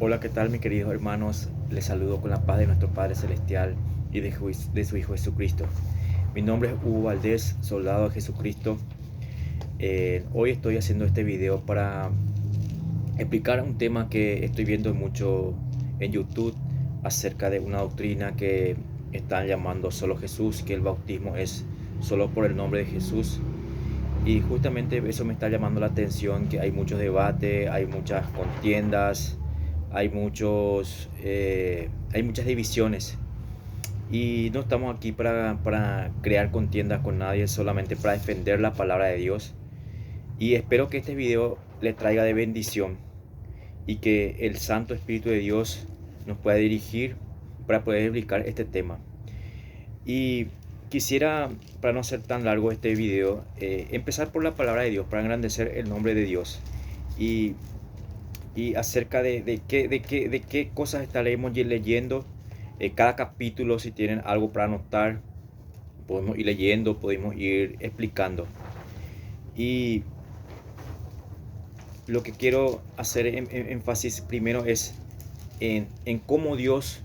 Hola, ¿qué tal, mis queridos hermanos? Les saludo con la paz de nuestro Padre Celestial y de su Hijo Jesucristo. Mi nombre es Hugo Valdés, soldado de Jesucristo. Hoy estoy haciendo este video para explicar un tema que estoy viendo mucho en YouTube acerca de una doctrina que están llamando solo Jesús, que el bautismo es solo por el nombre de Jesús. Y justamente eso me está llamando la atención, que hay muchos debates, hay muchas contiendas, hay muchas divisiones. Y no estamos aquí para crear contiendas con nadie, solamente para defender la palabra de Dios. Y espero que este video le traiga de bendición y que el Santo Espíritu de Dios nos pueda dirigir para poder explicar este tema. Y quisiera, para no ser tan largo este video, empezar por la palabra de Dios, para engrandecer el nombre de Dios. Y acerca de qué cosas estaremos leyendo. Cada capítulo, si tienen algo para anotar, podemos ir leyendo, podemos ir explicando. Y lo que quiero hacer énfasis primero es en cómo Dios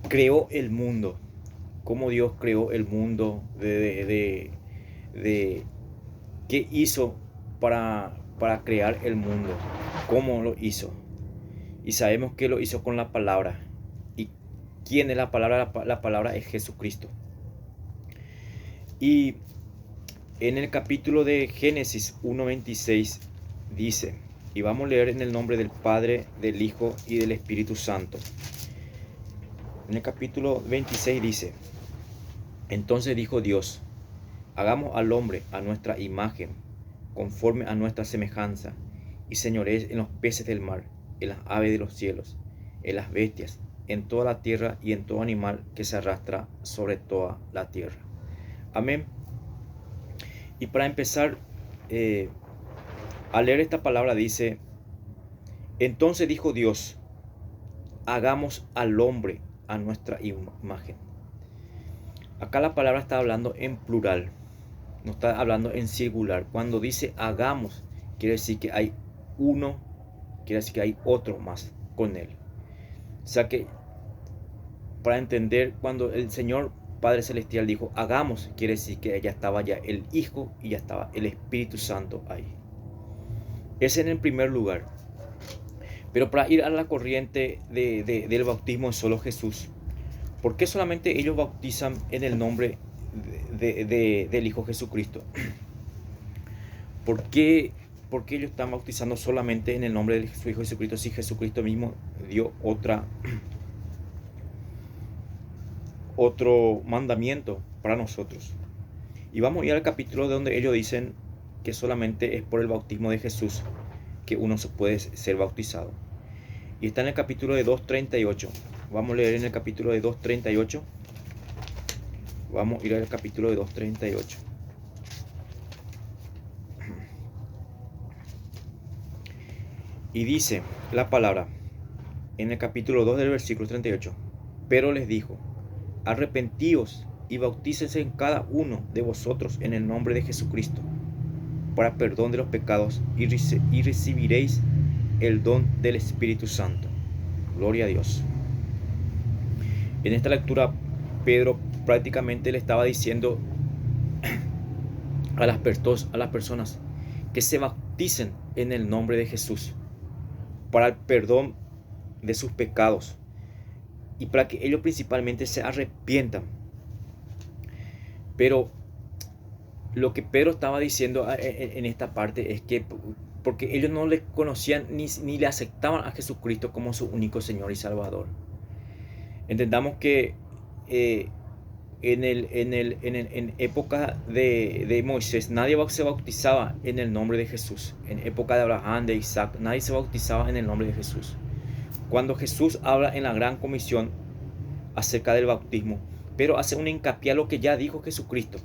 creó el mundo. Cómo Dios creó el mundo, de qué hizo para crear el mundo, cómo lo hizo. Y sabemos que lo hizo con la palabra. ¿Y quién es la palabra? La palabra es Jesucristo. Y en el capítulo de Génesis 1:26 dice, y vamos a leer en el nombre del Padre, del Hijo y del Espíritu Santo. En el capítulo 26 dice, entonces dijo Dios, hagamos al hombre a nuestra imagen, conforme a nuestra semejanza, y señorees en los peces del mar, en las aves de los cielos, en las bestias, en toda la tierra y en todo animal que se arrastra sobre toda la tierra. Amén. Y para empezar, al leer esta palabra dice, entonces dijo Dios, hagamos al hombre a nuestra imagen. Acá la palabra está hablando en plural, no está hablando en singular. Cuando dice hagamos, quiere decir que hay uno, quiere decir que hay otro más con él. O sea que, para entender, cuando el Señor Padre Celestial dijo hagamos, quiere decir que ya estaba ya el Hijo y ya estaba el Espíritu Santo ahí. Ese en el primer lugar. Pero para ir a la corriente del bautismo es solo Jesús. ¿Por qué solamente ellos bautizan en el nombre del Hijo Jesucristo? ¿Por qué ellos están bautizando solamente en el nombre de su Hijo Jesucristo si Jesucristo mismo dio otro mandamiento para nosotros? Y vamos a ir al capítulo donde ellos dicen que solamente es por el bautismo de Jesús que uno se puede ser bautizado. Y está en el capítulo de 2:38. Vamos a leer en el capítulo de 2:38. Vamos a ir al capítulo de 2:38. Y dice la palabra en el capítulo 2 del versículo 38. Pero les dijo, arrepentíos y bautícense en cada uno de vosotros en el nombre de Jesucristo para perdón de los pecados y recibiréis el don del Espíritu Santo. Gloria a Dios. En esta lectura Pedro prácticamente le estaba diciendo a las personas que se bauticen en el nombre de Jesús para el perdón de sus pecados y para que ellos principalmente se arrepientan. Pero lo que Pedro estaba diciendo en esta parte es que porque ellos no le conocían ni le aceptaban a Jesucristo como su único Señor y Salvador. Entendamos que en época de Moisés nadie se bautizaba en el nombre de Jesús. En época de Abraham, de Isaac, nadie se bautizaba en el nombre de Jesús. Cuando Jesús habla en la gran comisión acerca del bautismo, pero hace un hincapié a lo que ya dijo Jesucristo,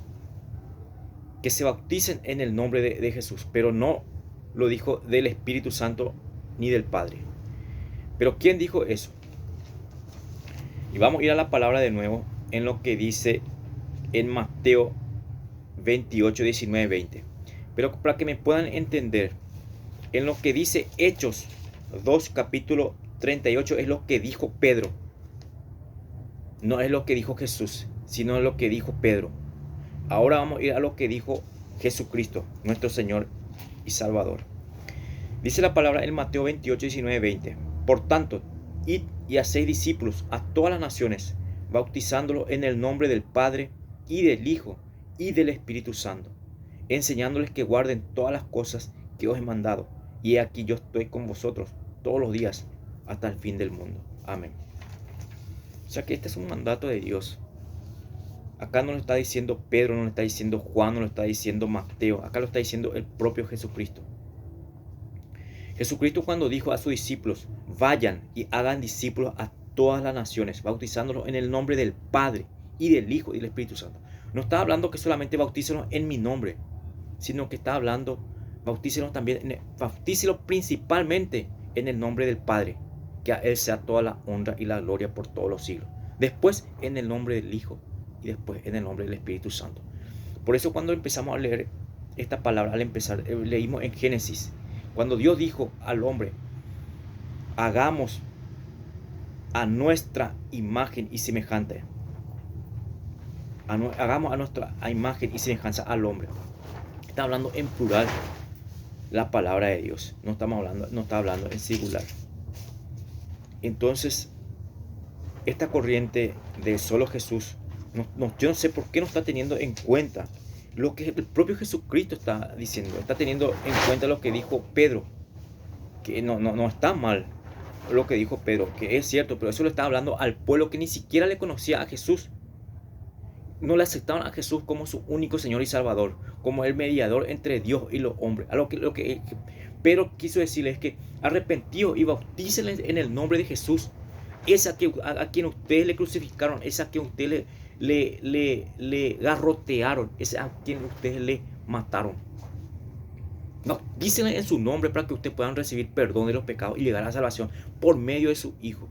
que se bauticen en el nombre de Jesús, pero no lo dijo del Espíritu Santo ni del Padre. Pero ¿quién dijo eso? Y vamos a ir a la palabra de nuevo en lo que dice en Mateo 28, 19, 20. Pero para que me puedan entender, en lo que dice Hechos 2, capítulo 38, es lo que dijo Pedro. No es lo que dijo Jesús, sino lo que dijo Pedro. Ahora vamos a ir a lo que dijo Jesucristo, nuestro Señor y Salvador. Dice la palabra en Mateo 28, 19, 20. Por tanto, id y haced discípulos a todas las naciones, bautizándolos en el nombre del Padre y del Hijo y del Espíritu Santo, enseñándoles que guarden todas las cosas que os he mandado. Y he aquí yo estoy con vosotros todos los días hasta el fin del mundo. Amén. O sea que este es un mandato de Dios. Acá no lo está diciendo Pedro, no lo está diciendo Juan, no lo está diciendo Mateo. Acá lo está diciendo el propio Jesucristo. Jesucristo cuando dijo a sus discípulos, vayan y hagan discípulos a todas las naciones, bautizándolos en el nombre del Padre y del Hijo y del Espíritu Santo. No está hablando que solamente bautícenlos en mi nombre, sino que está hablando, bautícenlos también, bautícenlos principalmente en el nombre del Padre, que a Él sea toda la honra y la gloria por todos los siglos. Después en el nombre del Hijo y después en el nombre del Espíritu Santo. Por eso cuando empezamos a leer esta palabra, al empezar, leímos en Génesis, cuando Dios dijo al hombre, hagamos a nuestra imagen y semejanza, hagamos a nuestra imagen y semejanza al hombre. Está hablando en plural la palabra de Dios, no está hablando en singular. Entonces, esta corriente de solo Jesús, yo no sé por qué no está teniendo en cuenta lo que el propio Jesucristo está diciendo. Está teniendo en cuenta lo que dijo Pedro, que no está mal lo que dijo Pedro, que es cierto, pero eso lo está hablando al pueblo que ni siquiera le conocía a Jesús. No le aceptaban a Jesús como su único Señor y Salvador, como el mediador entre Dios y los hombres. A lo que Pedro quiso decirles es que arrepentidos y bautícenles en el nombre de Jesús. Esa a quien ustedes le crucificaron, esa a quien ustedes le garrotearon, esa a quien ustedes le mataron. Bautícenle en su nombre para que ustedes puedan recibir perdón de los pecados y llegar a la salvación por medio de su Hijo.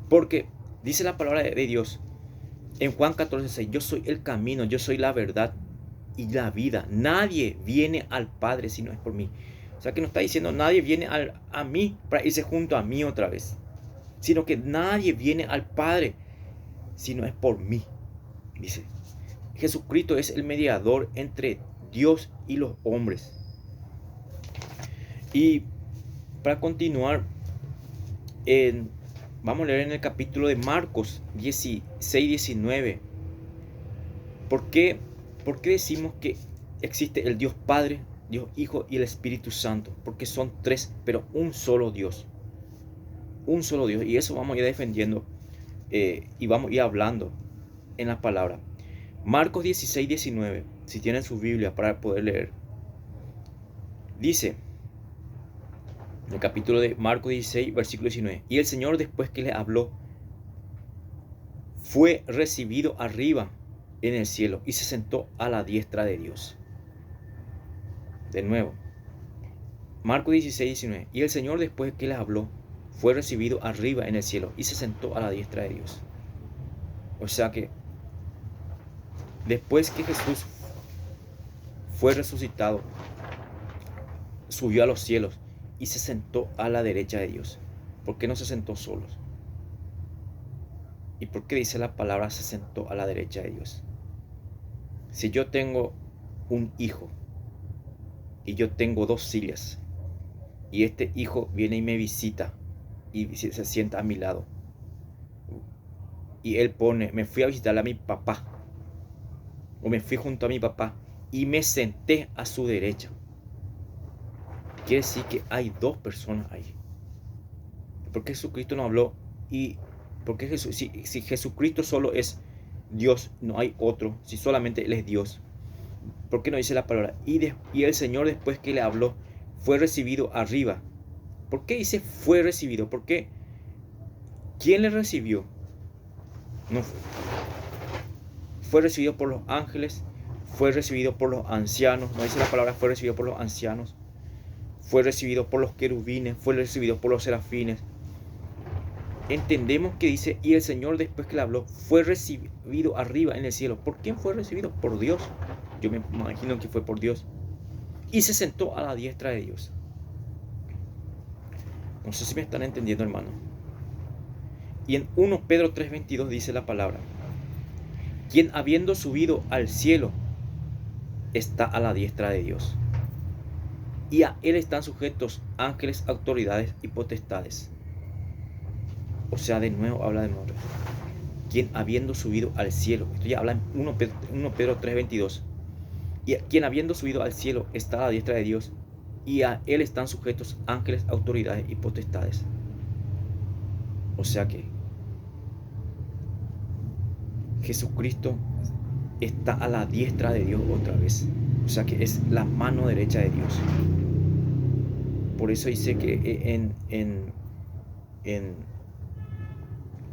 Porque dice la palabra de Dios en Juan 14:6, yo soy el camino, yo soy la verdad y la vida. Nadie viene al Padre si no es por mí. O sea que no está diciendo nadie viene a mí para irse junto a mí otra vez, sino que nadie viene al Padre si no es por mí. Dice, Jesucristo es el mediador entre Dios y los hombres. Y para continuar, vamos a leer en el capítulo de Marcos 16-19. ¿Por qué decimos que existe el Dios Padre, Dios Hijo y el Espíritu Santo? Porque son tres, pero un solo Dios. Un solo Dios. Y eso vamos a ir defendiendo y vamos a ir hablando en la palabra. Marcos 16-19. Si tienen su Biblia para poder leer. Dice, en el capítulo de Marcos 16, versículo 19. Y el Señor, después que le habló, fue recibido arriba en el cielo y se sentó a la diestra de Dios. De nuevo, Marcos 16, 19. Y el Señor, después que les habló, fue recibido arriba en el cielo y se sentó a la diestra de Dios. O sea que después que Jesús fue resucitado, subió a los cielos y se sentó a la derecha de Dios. ¿Por qué no se sentó solos? ¿Y por qué dice la palabra se sentó a la derecha de Dios? Si yo tengo un hijo y yo tengo dos sillas y este hijo viene y me visita y se sienta a mi lado y él pone, me fui a visitar a mi papá o me fui junto a mi papá y me senté a su derecha, quiere decir que hay dos personas ahí. Porque Jesucristo no habló y porque si Jesucristo solo es Dios, no hay otro, si solamente Él es Dios, ¿por qué no dice la palabra? Y el Señor, después que le habló, fue recibido arriba. ¿Por qué dice fue recibido? Porque ¿quién le recibió? No fue recibido por los ángeles, fue recibido por los ancianos, no dice la palabra fue recibido por los ancianos, fue recibido por los querubines, fue recibido por los serafines. Entendemos que dice, y el Señor después que le habló, fue recibido arriba en el cielo. ¿Por quién fue recibido? Por Dios. Yo me imagino que fue por Dios. Y se sentó a la diestra de Dios. No sé si me están entendiendo, hermano. Y en 1 Pedro 3:22 dice la palabra: quien habiendo subido al cielo está a la diestra de Dios, y a él están sujetos ángeles, autoridades y potestades. O sea, de nuevo habla de nuevo. Quien habiendo subido al cielo, esto ya habla en 1 Pedro 3:22, y quien habiendo subido al cielo está a la diestra de Dios, y a él están sujetos ángeles, autoridades y potestades. O sea que Jesucristo está a la diestra de Dios otra vez. O sea que es la mano derecha de Dios. Por eso dice que en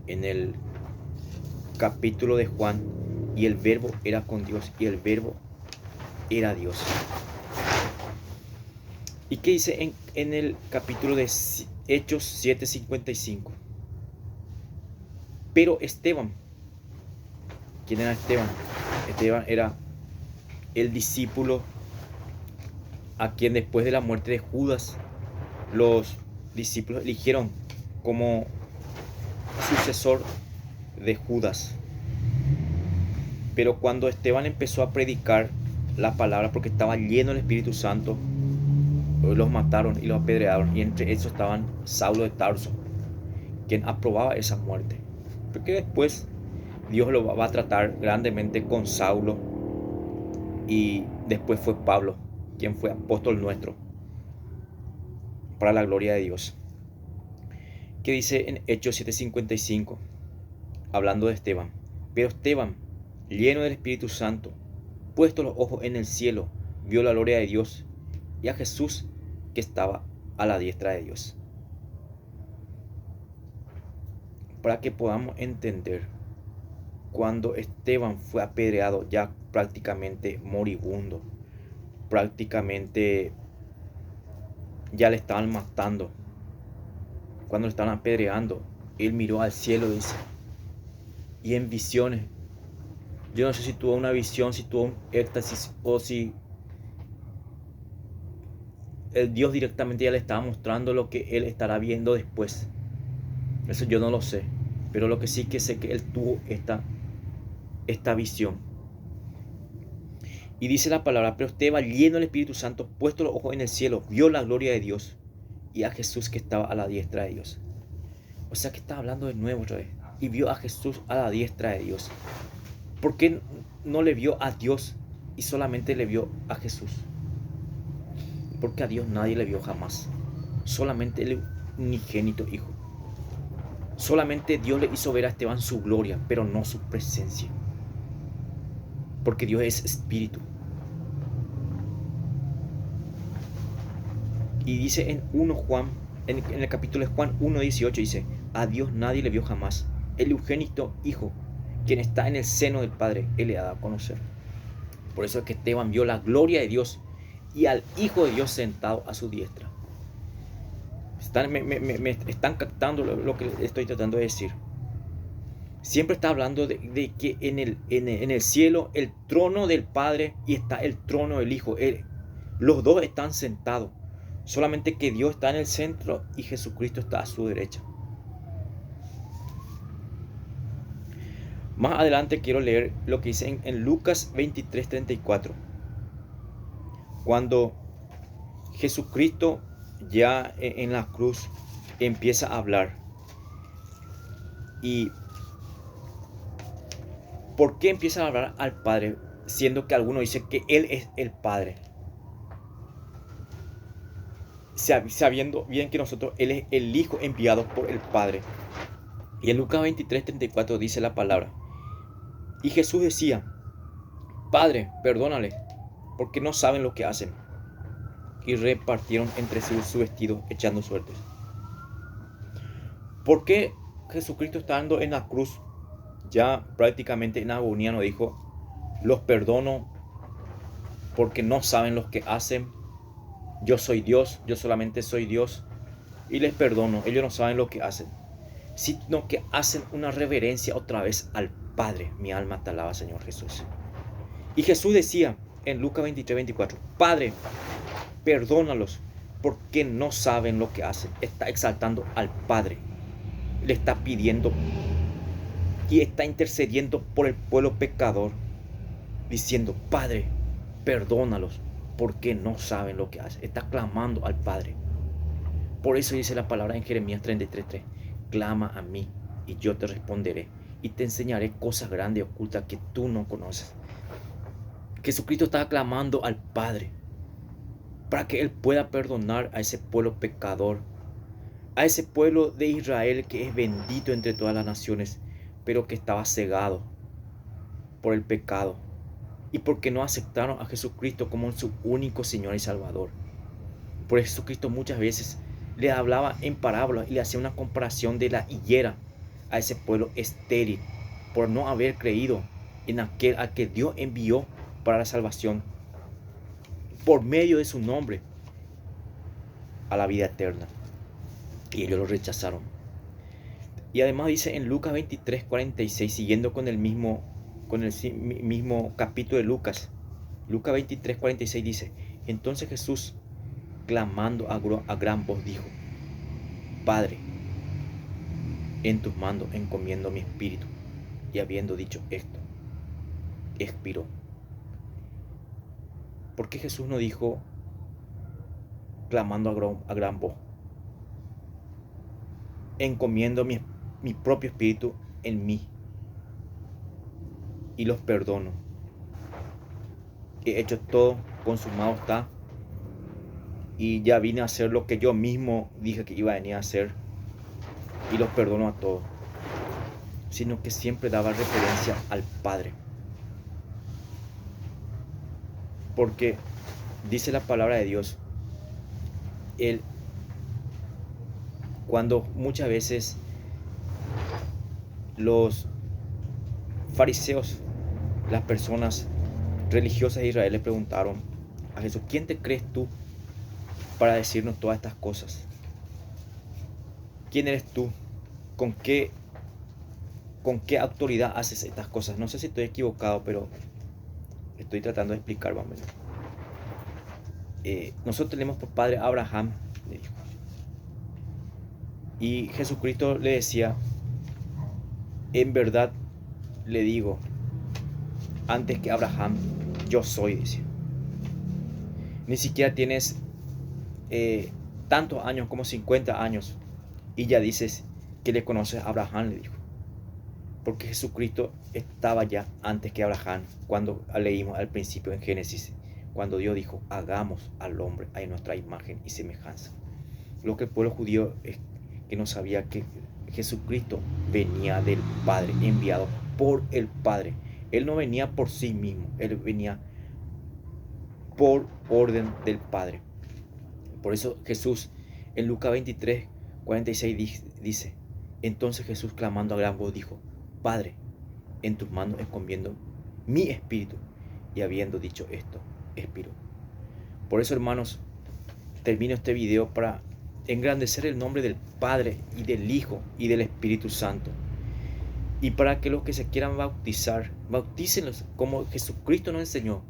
el capítulo de Juan, y el verbo era con Dios, y el verbo era Dios. ¿Y qué dice en el capítulo de Hechos 7:55? Pero Esteban, ¿quién era Esteban? Esteban era el discípulo a quien después de la muerte de Judas, los discípulos eligieron como sucesor de Judas. Pero cuando Esteban empezó a predicar la palabra, porque estaba lleno del Espíritu Santo, los mataron y los apedrearon, y entre esos estaban Saulo de Tarso, quien aprobaba esa muerte, porque después Dios lo va a tratar grandemente con Saulo, y después fue Pablo quien fue apóstol nuestro para la gloria de Dios. ¿Qué dice en Hechos 7:55? Hablando de Esteban: pero Esteban, lleno del Espíritu Santo, puesto los ojos en el cielo, vio la gloria de Dios y a Jesús que estaba a la diestra de Dios. Para que podamos entender, cuando Esteban fue apedreado, ya prácticamente moribundo, prácticamente ya le estaban matando, cuando le estaban apedreando, él miró al cielo, dice, y en visiones, yo no sé si tuvo una visión, si tuvo un éxtasis, o si el Dios directamente ya le estaba mostrando lo que él estará viendo después. Eso yo no lo sé, pero lo que sí que sé que él tuvo esta visión. Y dice la palabra: pero Esteban, lleno del Espíritu Santo, puesto los ojos en el cielo, vio la gloria de Dios y a Jesús que estaba a la diestra de Dios. O sea que está hablando de nuevo otra vez. Y vio a Jesús a la diestra de Dios. ¿Por qué no le vio a Dios y solamente le vio a Jesús? Porque a Dios nadie le vio jamás. Solamente el unigénito Hijo. Solamente Dios le hizo ver a Esteban su gloria, pero no su presencia. Porque Dios es espíritu. Y dice en el capítulo de Juan 1:18, dice: a Dios nadie le vio jamás. El unigénito Hijo, quien está en el seno del Padre, Él le ha dado a conocer. Por eso es que Esteban vio la gloria de Dios y al Hijo de Dios sentado a su diestra. Me están captando lo que estoy tratando de decir. Siempre está hablando de que en el cielo el trono del Padre y está el trono del Hijo. Los dos están sentados. Solamente que Dios está en el centro y Jesucristo está a su derecha. Más adelante quiero leer lo que dice en Lucas 23:34. Cuando Jesucristo ya en la cruz empieza a hablar. ¿Y por qué empieza a hablar al Padre? Siendo que algunos dicen que Él es el Padre. Sabiendo bien que Él es el Hijo enviado por el Padre. Y en Lucas 23:34 dice la palabra: y Jesús decía: Padre, perdónale, porque no saben lo que hacen. Y repartieron entre sí su vestido, echando suertes. ¿Por qué Jesucristo estando en la cruz, ya prácticamente en agonía, no dijo: los perdono porque no saben lo que hacen? Yo soy Dios, yo solamente soy Dios y les perdono, ellos no saben lo que hacen. Sino que hacen una reverencia otra vez al Padre. Mi alma te alaba, Señor Jesús. Y Jesús decía en Lucas 23:24: Padre, perdónalos, porque no saben lo que hacen. Está exaltando al Padre. Le está pidiendo y está intercediendo por el pueblo pecador, diciendo: Padre, perdónalos, porque no saben lo que hacen. Está clamando al Padre. Por eso dice la palabra en Jeremías 33:3: clama a mí y yo te responderé y te enseñaré cosas grandes y ocultas que tú no conoces. Jesucristo estaba clamando al Padre para que Él pueda perdonar a ese pueblo pecador, a ese pueblo de Israel que es bendito entre todas las naciones, pero que estaba cegado por el pecado y porque no aceptaron a Jesucristo como su único Señor y Salvador. Por eso Jesucristo muchas veces le hablaba en parábolas y le hacía una comparación de la higuera a ese pueblo estéril, por no haber creído en aquel al que Dios envió para la salvación por medio de su nombre a la vida eterna, y ellos lo rechazaron. Y además dice en Lucas 23:46, siguiendo con el mismo capítulo de Lucas 23:46 dice: entonces Jesús, clamando a gran voz, dijo: Padre, en tus manos encomiendo mi espíritu. Y habiendo dicho esto, expiró. ¿Por qué Jesús no dijo clamando a gran voz: encomiendo mi propio espíritu en mí y los perdono? He hecho todo, consumado está, y ya vine a hacer lo que yo mismo dije que iba a venir a hacer, y los perdono a todos. Sino que siempre daba referencia al Padre. Porque dice la palabra de Dios, Él, cuando muchas veces los fariseos, las personas religiosas de Israel, le preguntaron a Jesús: ¿quién te crees tú para decirnos todas estas cosas? ¿Quién eres tú? ¿Con qué autoridad haces estas cosas? No sé si estoy equivocado, pero estoy tratando de explicar más o menos. Nosotros tenemos por padre a Abraham, le dijo. Y Jesucristo le decía: en verdad le digo, antes que Abraham, yo soy, decía. Ni siquiera tienes tantos años como 50 años y ya dices que le conoces a Abraham, le dijo. Porque Jesucristo estaba ya antes que Abraham, cuando leímos al principio en Génesis, cuando Dios dijo: hagamos al hombre a nuestra imagen y semejanza. Lo que el pueblo judío es que no sabía que Jesucristo venía del Padre, enviado por el Padre. Él no venía por sí mismo, Él venía por orden del Padre. Por eso Jesús en Lucas 23:46 dice: entonces Jesús, clamando a gran voz, dijo: Padre, en tus manos encomiendo mi espíritu. Y habiendo dicho esto, expiró. Por eso, hermanos, termino este video para engrandecer el nombre del Padre y del Hijo y del Espíritu Santo, y para que los que se quieran bautizar, bautícenlos como Jesucristo nos enseñó,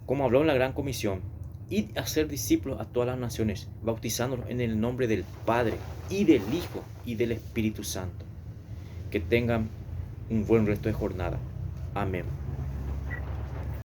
como habló en la Gran Comisión: y hacer discípulos a todas las naciones, bautizándolos en el nombre del Padre y del Hijo y del Espíritu Santo. Que tengan un buen resto de jornada. Amén.